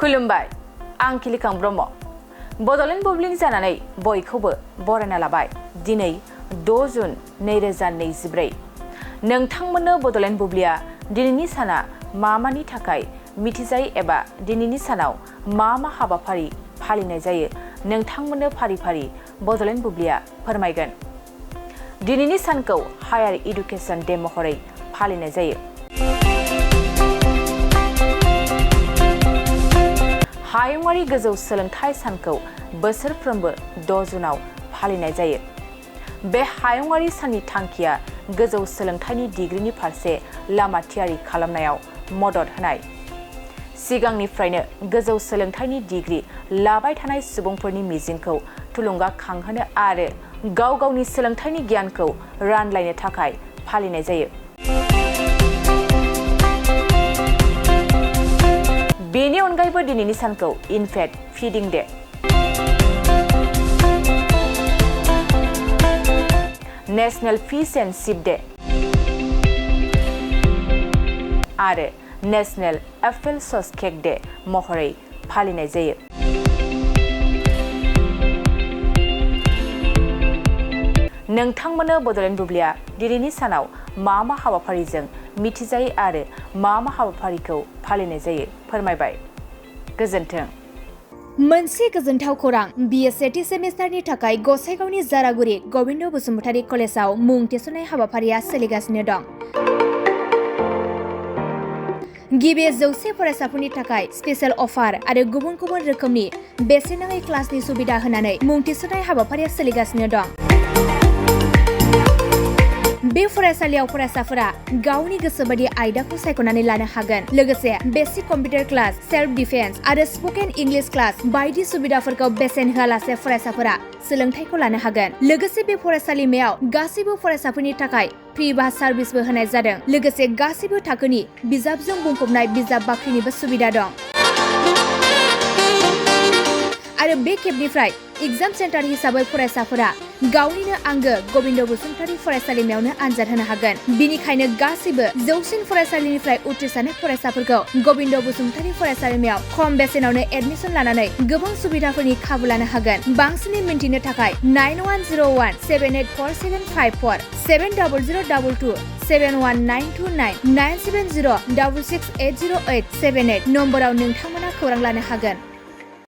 खुलुमबाय आं खिलिखां ब्रह्म बड'लेण्ड बुब्लिनि जानानै बयखौबो बरायना लाबाय दिनै 6 जुन 2024 नोंथांमोननो बड'लेण्ड बुब्लिया दिनैनि साना मानि थाखाय मिथिजायो एबा दिनैनि सानाव मा हाबाफारि फालिनाय जायो नोंथांमोननो फारि फारि बड'लेण्ड बुब्लिया फोरमायगोन। दिनैनि सानखौ हायार इडुकेसन डे महरै फालिनाय जायो। हायुङारि गोजौ सोलोंथाइ सानखौ बोसोरफ्रोमबो 6 जुनाव फालिनाय जायो। बे हायुङारि साननि थांखिया गोजौ सोलोंथाइनि डिग्रीनि फारसे लामा थियारि खालामनायाव मदद होनाय। सिगांनिफ्रायनो गोजौ सोलोंथाइनि डिग्री लाबाय थानाय सुबुंफोरनि मिजिंखौ थुलुंगाखांहोनो आरो गाव गावनि सोलोंथाइनि गियानखौ रानलायनो थाखाय फालिनाय जायो। बेनि अनगायैबो दिनैनि सानखौ infant feeding day, national fish and chip day आरो national apple sauce cake day महरै फालिनाय जायो। नोंथांमोननो बड'लेण्ड बुब्लिया दिनैनि सानाव मा हाबाफारिजों मिथिजायो आरो मा हाबाफारिखौ फालिनाय जायो फोरमायबाय। गोजोन्थों। मोनसे गोजोनथाव खौरां बिए सेथि सेमिस्टारनि थाखाय गसाइगावनि जारागुरि गबिन्द बसुमतारी कलेजाव मुं थिसननाय हाबाफारिया सोलिगासिनो दं। गिबि 100 फरायसाफोरनि थाखाय स्पेशल अफार आरो गुबुन गुबुन रोखोमनि बेसेन नाङै क्लासनि सुबिदा होनानै मुं थिसननाय हाबाफारिया सोलिगासिनो दं। बे फरायसालियाव फरायसाफोरा गावनि गोसोबादि आयदाखौ सायख'नानै लानो हागोन। लोगोसे basic computer class, self defence आरो स्पकेन इंलिश क्लास बायदि सुबिदाफोरखौ बेसेन होआलासे फरायसाफोरा सोलोंथाइखौ लानो हागोन। लोगोसे बे फरायसालिमायाव गासैबो फरायसाफोरनि थाखाय फ्रि बास सार्भिसबो होनाय जादों। लोगोसे गासैबो थाखोनि बिजाबजों बुंफबनाय बिजाब बाख्रिनिबो सुबिदा दं। आरो बे खेबनिफ्राय एग्जाम सेन्टार हिसाबै फरायसाफोरा गावनिनो आंगो गबिन्द बसुमतारी फरायसालिमायावनो आनजाद होनो हागोन। बिनिखायनो गासैबो जौसिन फरायसालिनिफ्राय उथ्रिसारनाय फरायसाफोरखौ गबिन्द बसुमतारी फरायसालिमायाव खम बेसेनावनो एडमिसन लानानै गोबां सुबिदाफोरनि खाबु लानो हागोन। बांसिनै मिन्थिनो थाखाय 9101 784754 70022 71929 970 668088 78 नम्बराव नोंथांमोना खौरां लानो हागोन।